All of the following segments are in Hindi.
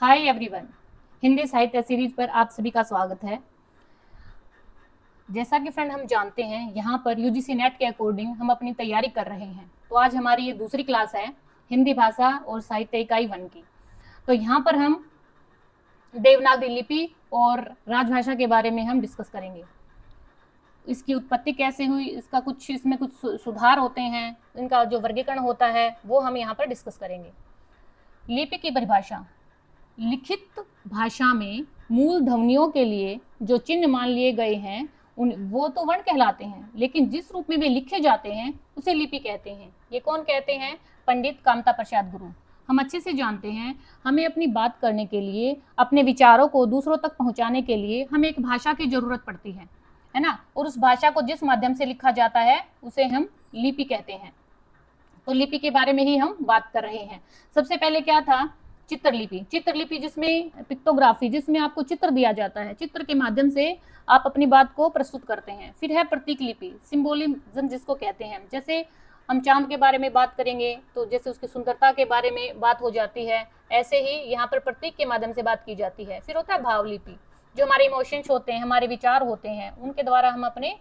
Hi everyone. हिंदी साहित्य सीरीज पर आप सभी का स्वागत है। जैसा कि फ्रेंड हम जानते हैं, यहाँ पर यूजीसी नेट के अकॉर्डिंग हम अपनी तैयारी कर रहे हैं। तो आज हमारी ये दूसरी क्लास है हिंदी भाषा और साहित्य इकाई 1 की। तो यहाँ पर हम देवनागरी लिपि और राजभाषा के बारे में हम डिस्कस करेंगे। इसकी उत्पत्ति कैसे हुई, इसका कुछ इसमें कुछ सुधार होते हैं, इनका जो वर्गीकरण होता है वो हम यहाँ पर डिस्कस करेंगे। लिपि की परिभाषा: लिखित भाषा में मूल ध्वनियों के लिए जो चिन्ह मान लिए गए हैं वो तो वर्ण कहलाते हैं, लेकिन जिस रूप में वे लिखे जाते हैं उसे लिपि कहते हैं। ये कौन कहते हैं? पंडित कामता प्रसाद गुरु। हम अच्छे से जानते हैं, हमें अपनी बात करने के लिए, अपने विचारों को दूसरों तक पहुंचाने के लिए हमें एक भाषा की जरूरत पड़ती है ना। और उस भाषा को जिस माध्यम से लिखा जाता है उसे हम लिपि कहते हैं। तो लिपि के बारे में ही हम बात कर रहे हैं। सबसे पहले क्या था? चित्रलिपि। चित्रलिपि जिसमें पिक्टोग्राफी, जिसमें आपको चित्र दिया जाता है, चित्र के माध्यम से आप अपनी बात को प्रस्तुत करते हैं। फिर है प्रतीक लिपि, सिंबोलिज्म जिसको कहते हैं। जैसे हम चांद के बारे में बात करेंगे तो जैसे उसकी सुंदरता के बारे में बात हो जाती है, ऐसे ही यहाँ पर प्रतीक के माध्यम से बात की जाती है। फिर होता है भावलिपि, जो हमारे इमोशंस होते हैं, हमारे विचार होते हैं, उनके द्वारा हम अपने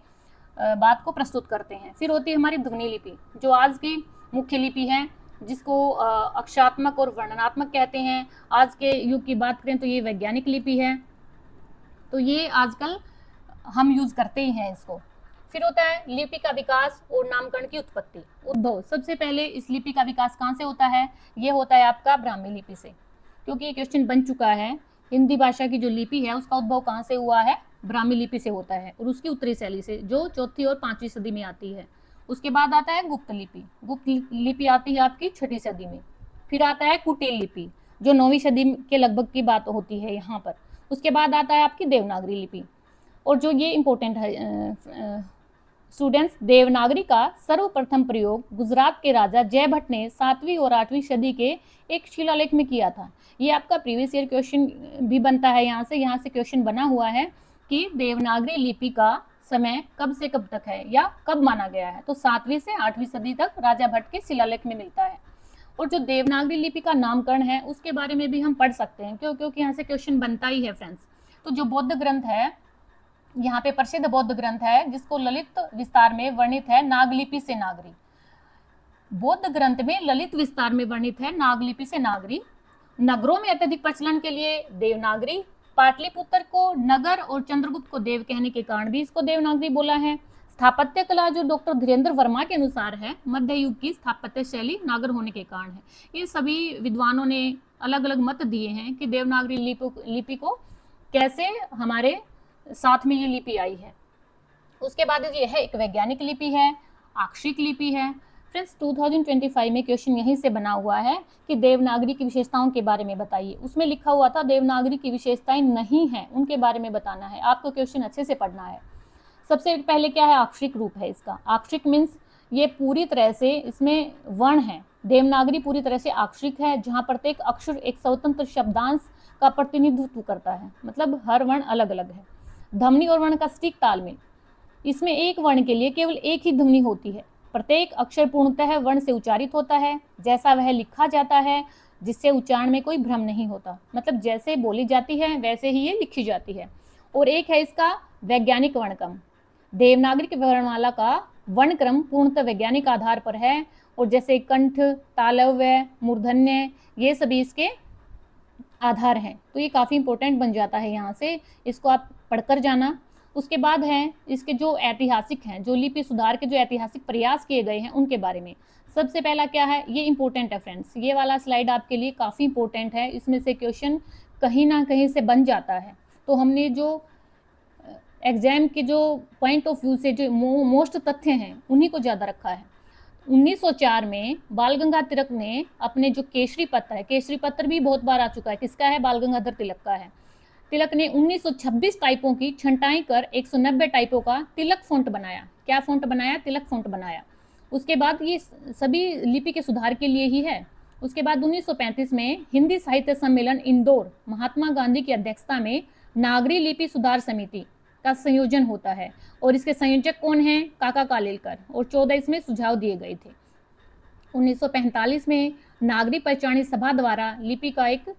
बात को प्रस्तुत करते हैं। फिर होती है हमारी ध्वनि लिपि, जो आज की मुख्य लिपि है, जिसको अक्षरात्मक और वर्णनात्मक कहते हैं। आज के युग की बात करें तो ये वैज्ञानिक लिपि है, तो ये आजकल हम यूज करते ही हैं इसको। फिर होता है लिपि का विकास और नामकरण की उत्पत्ति, उद्भव। सबसे पहले इस लिपि का विकास कहाँ से होता है? ये होता है आपका ब्राह्मी लिपि से, क्योंकि ये क्वेश्चन बन चुका है। हिंदी भाषा की जो लिपि है उसका उद्भव कहाँ से हुआ है? ब्राह्मी लिपि से होता है, और उसकी उत्तरी शैली से, जो 4वीं और 5वीं सदी में आती है। उसके बाद आता है गुप्त लिपि। गुप्त लिपि आती है आपकी 6वीं सदी में। फिर आता है कुटिल लिपि, जो 9वीं सदी के लगभग की बात होती है यहाँ पर। उसके बाद आता है आपकी देवनागरी लिपि। और जो ये इम्पोर्टेंट है स्टूडेंट्स, देवनागरी का सर्वप्रथम प्रयोग गुजरात के राजा जयभट्ट ने 7वीं और 8वीं सदी के एक शिलालेख में किया था। ये आपका प्रीवियस ईयर क्वेश्चन भी बनता है। यहाँ से क्वेश्चन बना हुआ है कि देवनागरी लिपि का समय कब से कब तक है या कब माना गया है। तो 7वीं से 8वीं सदी तक राजा भट्ट के शिलालेख में मिलता है। और जो देवनागरी लिपि का नामकरण है उसके बारे में भी हम पढ़ सकते हैं, क्योंकि यहाँ से क्वेश्चन बनता ही है फ्रेंड्स। तो जो बौद्ध ग्रंथ है, यहाँ पे प्रसिद्ध बौद्ध ग्रंथ है जिसको ललित विस्तार में वर्णित है नागलिपि से नागरी। बौद्ध ग्रंथ में ललित विस्तार में वर्णित है नागलिपि से नागरी। नगरों में अत्यधिक प्रचलन के लिए देवनागरी। पाटलिपुत्र को नगर और चंद्रगुप्त को देव कहने के कारण भी इसको देवनागरी बोला है। स्थापत्य कला जो डॉक्टर धीरेन्द्र वर्मा के अनुसार है, मध्य युग की स्थापत्य शैली नागर होने के कारण है। ये सभी विद्वानों ने अलग अलग मत दिए हैं कि देवनागरी लिपि को कैसे हमारे साथ में ये लिपि आई है। उसके बाद ये है एक वैज्ञानिक लिपि है, आक्षरिक लिपि है। फ्रेंड्स 2025 में क्वेश्चन यहीं से बना हुआ है कि देवनागरी की विशेषताओं के बारे में बताइए। उसमें लिखा हुआ था देवनागरी की विशेषताएं नहीं है, उनके बारे में बताना है। आपको क्वेश्चन अच्छे से पढ़ना है। सबसे पहले क्या है? अक्षरिक रूप है इसका। अक्षरिक मीन्स ये पूरी तरह से इसमें वर्ण है। देवनागरी पूरी तरह से अक्षरिक है, जहाँ प्रत्येक अक्षर एक स्वतंत्र शब्दांश का प्रतिनिधित्व करता है, मतलब हर वर्ण अलग अलग है। ध्वनि और वर्ण का सटीक तालमेल, इसमें एक वर्ण के लिए केवल एक ही ध्वनि होती है। प्रत्येक अक्षर पूर्णतः वर्ण से उच्चारित होता है, जैसा वह लिखा जाता है, जिससे उच्चारण में कोई भ्रम नहीं होता। मतलब जैसे बोली जाती है वैसे ही ये लिखी जाती है। और एक है इसका वैज्ञानिक वर्णक्रम। देवनागरी वर्णमाला का वर्णक्रम पूर्णतः वैज्ञानिक आधार पर है, और जैसे कंठ, तालव्य, मूर्धन्य, ये सभी इसके आधार हैं। तो ये काफ़ी इंपॉर्टेंट बन जाता है यहाँ से, इसको आप पढ़कर जाना। उसके बाद है इसके जो ऐतिहासिक हैं, जो लिपि सुधार के जो ऐतिहासिक प्रयास किए गए हैं उनके बारे में। सबसे पहला क्या है? ये इंपॉर्टेंट है फ्रेंड्स, ये वाला स्लाइड आपके लिए काफ़ी इंपॉर्टेंट है। इसमें से क्वेश्चन कहीं ना कहीं से बन जाता है। तो हमने जो एग्जाम के जो पॉइंट ऑफ व्यू से जो मोस्ट तथ्य हैं उन्हीं को ज़्यादा रखा है। 1904 में बाल गंगाधर तिलक ने अपने जो केसरी पत्र है, केसरी पत्र भी बहुत बार आ चुका है, किसका है? बाल गंगाधर तिलक का है। तिलक ने 1926 टाइपों की छंटाई कर 190 टाइपों का तिलक फॉन्ट बनाया। क्या फॉन्ट बनाया? तिलक फॉन्ट बनाया। उसके बाद ये सभी लिपि के सुधार के लिए ही है। उसके बाद 1935 में हिंदी साहित्य सम्मेलन इंदौर, महात्मा गांधी की अध्यक्षता में नागरी लिपि सुधार समिति का संयोजन होता है, और इसके संयोजक कौन हैं? काका कालेलकर। और 14 इसमें सुझाव दिए गए थे। 1945 में नागरी पहचानी सभा द्वारा लिपि का एक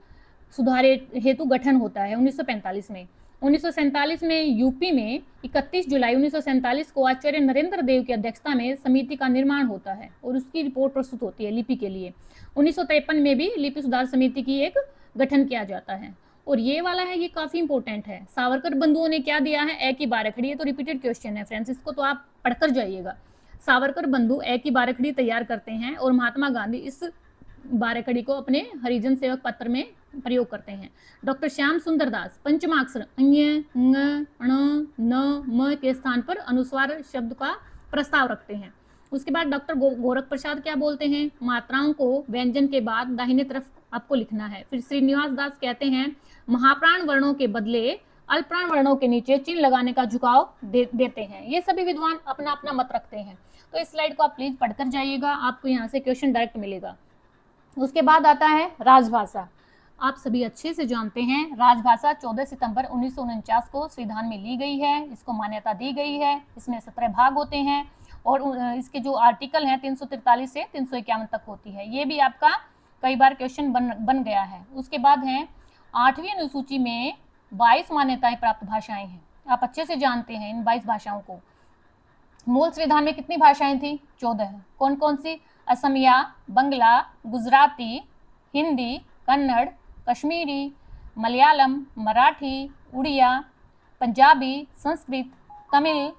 सुधार हेतु गठन होता है 1945 में। 1947 में यूपी में 31 जुलाई 1947 को आचार्य नरेंद्र देव की अध्यक्षता में समिति का निर्माण होता है और उसकी रिपोर्ट प्रस्तुत होती है लिपि के लिए। 1953 में भी लिपि सुधार समिति की एक गठन किया जाता है। और ये वाला है, ये काफी इंपॉर्टेंट है। सावरकर बंधुओं ने क्या दिया है, ए की बारखड़ी। ये तो रिपीटेड क्वेश्चन है फ्रेंड्स, इसको तो आप पढ़कर जाइएगा। सावरकर बंधु ए की बारखड़ी तैयार करते हैं और महात्मा गांधी इस बारखड़ी को अपने हरिजन सेवक पत्र में प्रयोग करते हैं। डॉक्टर श्याम सुंदर दास पंचमाक्षर ञ, ङ, ण, न, म के स्थान पर अनुस्वार शब्द का प्रस्ताव रखते हैं। उसके बाद डॉक्टर गोरख प्रसाद क्या बोलते हैं, मात्राओं को व्यंजन के बाद दाहिने तरफ आपको लिखना है। फिर श्रीनिवास दास कहते हैं महाप्राण वर्णों के बदले अल्पप्राण वर्णों के नीचे चिन्ह लगाने का झुकाव देते हैं। ये सभी विद्वान अपना अपना मत रखते हैं। तो इस स्लाइड को आप प्लीज पढ़कर जाइएगा, आपको यहाँ से क्वेश्चन डायरेक्ट मिलेगा। उसके बाद आता है राजभाषा। आप सभी अच्छे से जानते हैं राजभाषा 14 सितंबर 1949 को संविधान में ली गई है, इसको मान्यता दी गई है। इसमें 17 भाग होते हैं और इसके जो आर्टिकल हैं 343 से 351 तक होती है। ये भी आपका कई बार क्वेश्चन बन गया है। उसके बाद है 8वीं अनुसूची में 22 मान्यताएं प्राप्त भाषाएं हैं। आप अच्छे से जानते हैं इन 22 भाषाओं को। मूल संविधान में कितनी भाषाएं थी, 14। कौन कौन सी, असमिया, बंगला, गुजराती, हिंदी, कन्नड़, कश्मीरी, मलयालम, मराठी, उड़िया, पंजाबी, संस्कृत, तमिल,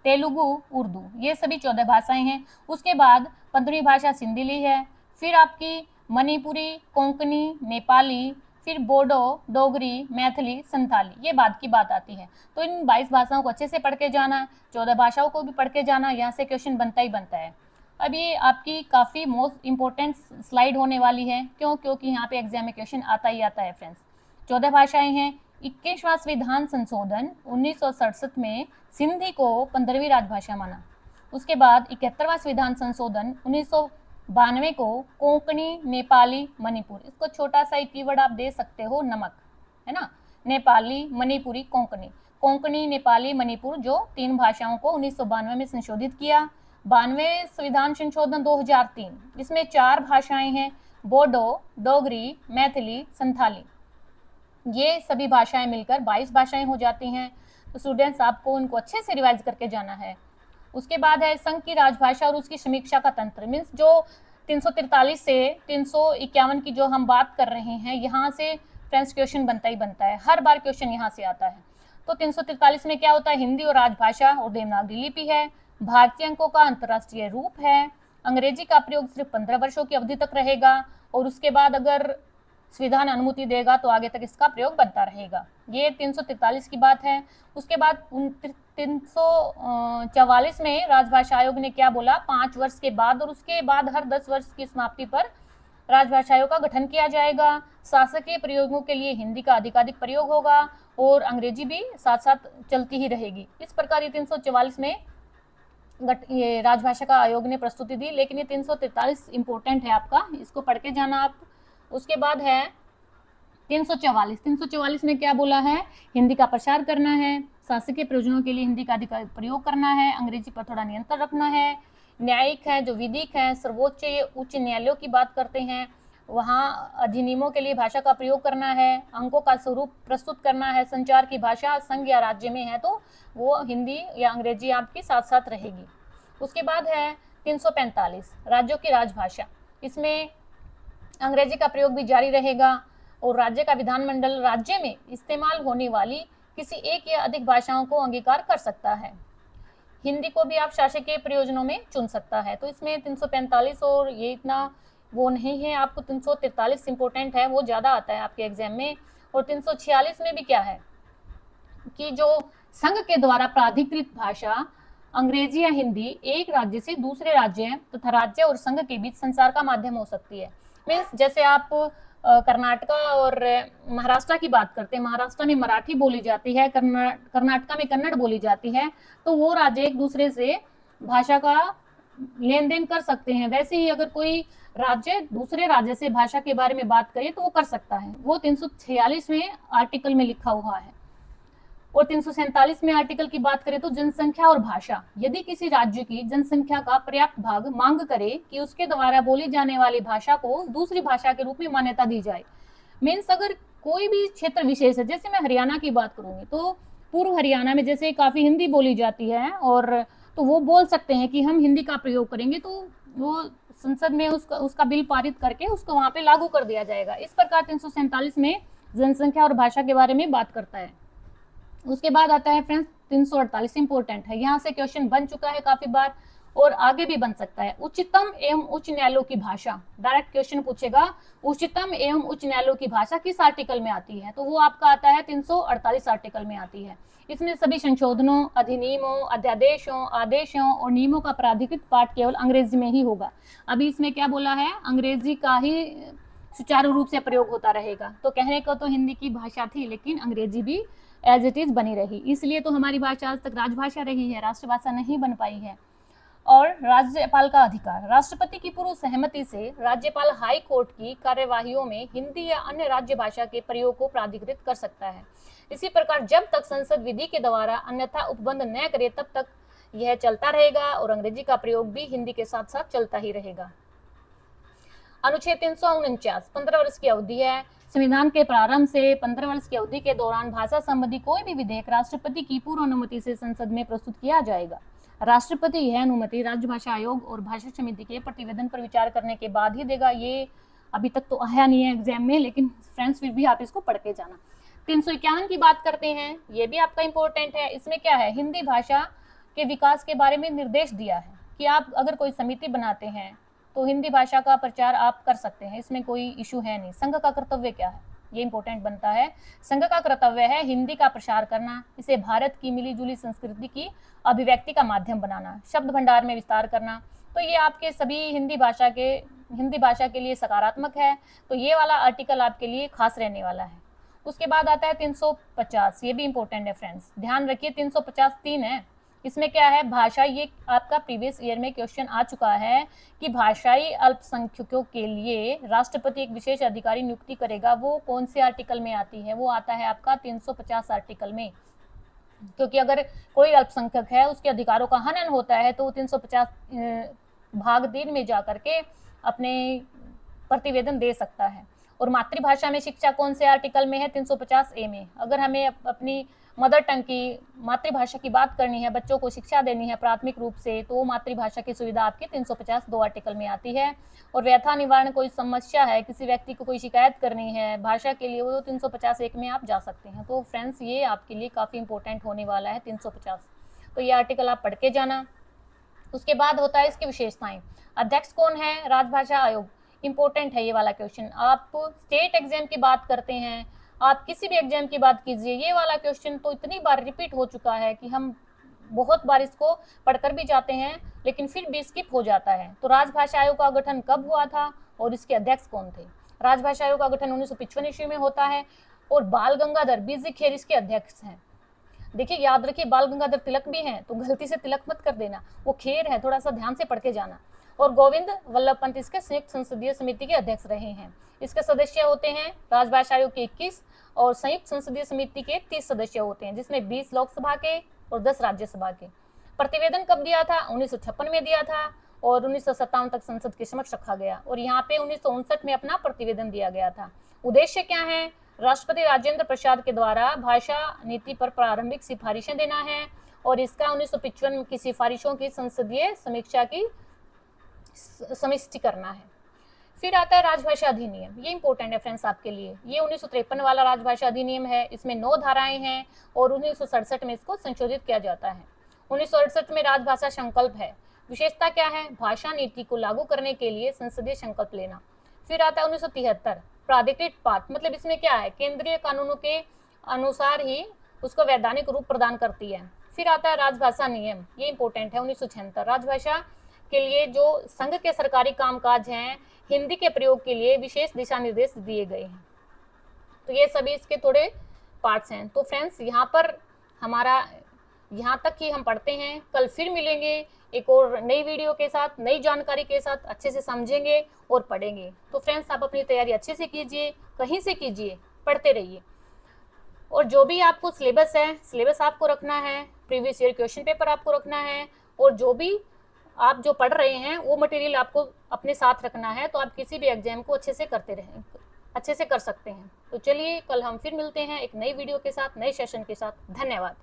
तेलुगु, उर्दू, ये सभी 14 भाषाएं हैं। उसके बाद 15वीं भाषा सिंधी ली है। फिर आपकी मणिपुरी, कोंकणी, नेपाली, फिर बोडो, डोगरी, मैथिली, संथाली, ये बाद की बात आती है। तो इन 22 भाषाओं को अच्छे से पढ़ के जाना, 14 भाषाओं को भी पढ़ के जाना, यहाँ से क्वेश्चन बनता ही बनता है। अब ये आपकी काफ़ी मोस्ट इंपॉर्टेंट स्लाइड होने वाली है। क्यों? क्योंकि यहाँ पे एग्जाम में क्वेश्चन आता ही आता है फ्रेंड्स। 14 भाषाएं हैं। 21वां संविधान संशोधन 1967 में सिंधी को 15वीं राजभाषा माना। उसके बाद 71वां संविधान संशोधन 1992 को कोंकणी, नेपाली, मणिपुर, इसको छोटा सा एक कीवर्ड आप दे सकते हो, नमक, है ना, नेपाली, मणिपुरी, कोंकणी, कोंकणी, नेपाली, मणिपुर, जो 3 भाषाओं को 1992 में संशोधित किया। 92वें संविधान संशोधन 2003, इसमें 4 भाषाएं हैं, बोडो, डोगरी, मैथिली, संथाली, ये सभी भाषाएं मिलकर 22 भाषाएं हो जाती हैं। तो स्टूडेंट्स आपको उनको अच्छे से रिवाइज करके जाना है। उसके बाद है संघ की राजभाषा और उसकी समीक्षा का तंत्र। मीन्स जो 343 से 351 की जो हम बात कर रहे हैं, यहाँ से फ्रेंड्स क्वेश्चन बनता ही बनता है, हर बार क्वेश्चन यहाँ से आता है। तो 343 में क्या होता है, हिंदी और राजभाषा और देवनागरी लिपि है, भारतीय अंकों का अंतर्राष्ट्रीय रूप है, अंग्रेजी का प्रयोग सिर्फ 15 वर्षों की अवधि तक रहेगा और उसके बाद अगर संविधान अनुमति देगा तो आगे तक इसका प्रयोग बनता रहेगा। ये 343 की बात है। उसके बाद 344 में राजभाषा आयोग ने क्या बोला, 5 वर्ष के बाद और उसके बाद हर 10 वर्ष की समाप्ति पर राजभाषा आयोग का गठन किया जाएगा। शासकीय प्रयोगों के लिए हिंदी का अधिकाधिक प्रयोग होगा और अंग्रेजी भी साथ साथ चलती ही रहेगी। इस प्रकार ये 344 में ये राजभाषा का आयोग ने प्रस्तुति दी। लेकिन ये 343 इंपॉर्टेंट है आपका, इसको पढ़ के जाना आप। उसके बाद है 344 में क्या बोला है, हिंदी का प्रसार करना है, शासकीय प्रयोजनों के लिए हिंदी का अधिक प्रयोग करना है, अंग्रेजी पर थोड़ा नियंत्रण रखना है, न्यायिक है, जो विधिक है, सर्वोच्च उच्च न्यायालयों की बात करते हैं, वहाँ अधिनियमों के लिए भाषा का प्रयोग करना है, अंकों का स्वरूप प्रस्तुत करना है, संचार की भाषा संघ या राज्य में है तो वो हिंदी या अंग्रेजी आपकी साथ साथ रहेगी। उसके बाद है 345 राज्यों की राजभाषा। इसमें अंग्रेजी का प्रयोग भी जारी रहेगा और राज्य का विधानमंडल राज्य में इस्तेमाल होने वाली किसी एक या अधिक भाषाओं को अंगीकार कर सकता है। हिंदी को भी आप शासकीय प्रयोजनों में चुन सकता है। तो इसमें 345 और ये इतना वो नहीं है, आपको 343 इंपॉर्टेंट है, वो ज़्यादा आता है आपके एग्जाम में। और 346 में भी क्या है कि जो संघ के द्वारा प्राधिकृत भाषा अंग्रेजी या हिंदी एक राज्य से दूसरे राज्य तथा राज्य और संघ के बीच संचार का माध्यम हो सकती है। मीन्स जैसे आप कर्नाटका और महाराष्ट्र की बात करते हैं, महाराष्ट्र में मराठी बोली जाती है, कर्नाटका में कन्नड़ बोली जाती है, तो वो राज्य एक दूसरे से भाषा का लेन देन कर सकते हैं। वैसे ही अगर कोई राज्य दूसरे राज्य से भाषा के बारे में बात करे तो वो कर सकता है, वो 346 में आर्टिकल में लिखा हुआ है। और 347 में आर्टिकल की बात करें तो जनसंख्या और भाषा, यदि किसी राज्य की जनसंख्या का पर्याप्त भाग मांग करे कि उसके द्वारा बोली जाने वाली भाषा को दूसरी भाषा के रूप में मान्यता दी जाए, मीन्स अगर कोई भी क्षेत्र विशेष है, जैसे मैं हरियाणा की बात करूंगी तो पूर्व हरियाणा में जैसे काफ़ी हिंदी बोली जाती है, और तो वो बोल सकते हैं कि हम हिंदी का प्रयोग करेंगे, तो वो संसद में उसका बिल पारित करके उसको वहाँ पे लागू कर दिया जाएगा। इस प्रकार 347 में जनसंख्या और भाषा के बारे में बात करता है। उसके बाद आता है फ्रेंड्स 348, इंपॉर्टेंट है, यहाँ से क्वेश्चन बन चुका है काफी बार और आगे भी बन सकता है। उच्चतम एवं उच्च न्यायालयों की भाषा, डायरेक्ट क्वेश्चन पूछेगा उच्चतम एवं उच्च न्यायालयों की भाषा किस आर्टिकल में आती है, तो वो आपका आता है 348 आर्टिकल में आती है। इसमें सभी संशोधनों, अधिनियमों, अध्यादेशों, आदेशों और नियमों का प्राधिकृत पाठ केवल अंग्रेजी में ही होगा। अभी इसमें क्या बोला है, अंग्रेजी का ही सुचारू रूप से प्रयोग होता रहेगा। तो कहने को तो हिंदी की भाषा थी, लेकिन अंग्रेजी भी एज इट इज बनी रही, इसलिए तो हमारी भाषा आज तक राजभाषा रही है, राष्ट्रभाषा नहीं बन पाई है। और राज्यपाल का अधिकार, राष्ट्रपति की पूर्व सहमति से राज्यपाल हाई कोर्ट की कार्यवाहियों में हिंदी या अन्य राज्य भाषा के प्रयोग को प्राधिकृत कर सकता है। इसी प्रकार जब तक संसद विधि के द्वारा अन्यथा उपबंध न करे तब तक यह चलता रहेगा और अंग्रेजी का प्रयोग भी हिंदी के साथ साथ चलता ही रहेगा। अनुच्छेद 349, 15 वर्ष की अवधि है। संविधान के प्रारंभ से 15 वर्ष की अवधि के दौरान भाषा संबंधी कोई भी विधेयक राष्ट्रपति की पूर्व अनुमति से संसद में प्रस्तुत किया जाएगा। राष्ट्रपति यह अनुमति राज्य भाषा आयोग और भाषा समिति के प्रतिवेदन पर विचार करने के बाद ही देगा। ये अभी तक तो आया नहीं है एग्जाम में, लेकिन फ्रेंड्स फिर भी आप इसको पढ़ के जाना। 351 की बात करते हैं, ये भी आपका इंपॉर्टेंट है। इसमें क्या है, हिंदी भाषा के विकास के बारे में निर्देश दिया है कि आप अगर कोई समिति बनाते हैं तो हिंदी भाषा का प्रचार आप कर सकते हैं, इसमें कोई इशू है नहीं। संघ का कर्तव्य क्या है, ये इंपॉर्टेंट बनता है। संघ का कर्तव्य है हिंदी का प्रसार करना, इसे भारत की मिली जुली संस्कृति की अभिव्यक्ति का माध्यम बनाना, शब्द भंडार में विस्तार करना। तो ये आपके सभी हिंदी भाषा के लिए सकारात्मक है, तो ये वाला आर्टिकल आपके लिए खास रहने वाला है। उसके बाद आता है 350, ये भी इंपॉर्टेंट है फ्रेंड्स, ध्यान रखिए। 350 3 है, इसमें क्या है, भाषा, ये आपका प्रीवियस ईयर में क्वेश्चन आ चुका है कि भाषाई अल्पसंख्यकों के लिए राष्ट्रपति एक विशेष अधिकारी नियुक्ति करेगा, वो कौन से आर्टिकल में आती है, वो आता है आपका 350 आर्टिकल में। क्योंकि अगर कोई अल्पसंख्यक है उसके अधिकारों का हनन होता है तो 350 भाग 3 में जाकर के अपने प्रतिवेदन दे सकता है। और मातृभाषा में शिक्षा कौन से आर्टिकल में है, 350A में। अगर हमें अपनी मदर टंग की मातृभाषा की बात करनी है, बच्चों को शिक्षा देनी है प्राथमिक रूप से, तो मातृभाषा की सुविधा आपकी 352 आर्टिकल में आती है। और व्यथा निवारण, कोई समस्या है, किसी व्यक्ति को कोई शिकायत करनी है भाषा के लिए, वो 351 में आप जा सकते हैं। तो फ्रेंड्स ये आपके लिए काफ़ी इंपॉर्टेंट होने वाला है 350, तो ये आर्टिकल आप पढ़ के जाना। उसके बाद होता है इसकी विशेषताएं। अध्यक्ष कौन है, राजभाषा आयोग, इंपॉर्टेंट है ये वाला क्वेश्चन। आप स्टेट एग्जाम की बात करते हैं, आप किसी भी एग्जाम की बात कीजिए, ये वाला क्वेश्चन तो इतनी बार रिपीट हो चुका है कि हम बहुत बार इसको पढ़कर भी जाते हैं, लेकिन फिर भी स्किप हो जाता है। तो राजभाषा आयोग का गठन कब हुआ था और इसके अध्यक्ष कौन थे? राजभाषा आयोग का गठन 1955 ईस्वी में होता है और बाल गंगाधर बीजी खेर इसके अध्यक्ष हैं। देखिए याद रखिए, बाल गंगाधर तिलक भी हैं, तो गलती से तिलक मत कर देना, वो खेर है, थोड़ा सा ध्यान से पढ़ के जाना। और गोविंद वल्लभ पंत इसके संयुक्त संसदीय समिति के अध्यक्ष रहे हैं। इसके सदस्य होते हैं राजभाषा आयोग के 21 और संयुक्त संसदीय समिति के 30 सदस्य होते हैं, जिसमें 20 लोकसभा के और 10 राज्यसभा के। प्रतिवेदन कब दिया था, 1956 में दिया था और 1957 तक संसद के समक्ष रखा गया और यहाँ पे 1959 में अपना प्रतिवेदन दिया गया था। उद्देश्य क्या है, राष्ट्रपति राजेंद्र प्रसाद के द्वारा भाषा नीति पर प्रारंभिक सिफारिशें देना है और इसका 1955 की सिफारिशों की संसदीय समीक्षा की समिष्टि करना है। फिर आता है राजभाषा अधिनियम, ये इंपॉर्टेंट है फ्रेंड्स आपके लिए। ये 1953 वाला राजभाषा अधिनियम है, इसमें 9 धाराएं हैं और 1967 में इसको संशोधित किया जाता है। 1968 में राजभाषा संकल्प है। विशेषता क्या है, भाषा नीति को लागू करने के लिए संसदीय संकल्प लेना। फिर आता है 1973 प्राधिकृत पाठ, मतलब इसमें क्या है, केंद्रीय कानूनों के अनुसार ही उसको वैधानिक रूप प्रदान करती है। फिर आता है राजभाषा नियम, ये इंपॉर्टेंट है 1976। राजभाषा के लिए जो संघ के सरकारी कामकाज हैं, हिंदी के प्रयोग के लिए विशेष दिशा निर्देश दिए गए हैं। तो ये सभी इसके थोड़े पार्ट्स हैं। तो फ्रेंड्स यहाँ पर हमारा यहाँ तक ही हम पढ़ते हैं। कल फिर मिलेंगे एक और नई वीडियो के साथ, नई जानकारी के साथ, अच्छे से समझेंगे और पढ़ेंगे। तो फ्रेंड्स आप अपनी तैयारी अच्छे से कीजिए, कहीं से कीजिए, पढ़ते रहिए। और जो भी आपको सिलेबस है, सिलेबस आपको रखना है, प्रीवियस ईयर क्वेश्चन पेपर आपको रखना है और जो भी आप जो पढ़ रहे हैं वो मटेरियल आपको अपने साथ रखना है, तो आप किसी भी एग्जाम को अच्छे से करते रहें। अच्छे से कर सकते हैं। तो चलिए कल हम फिर मिलते हैं एक नई वीडियो के साथ, नए सेशन के साथ। धन्यवाद।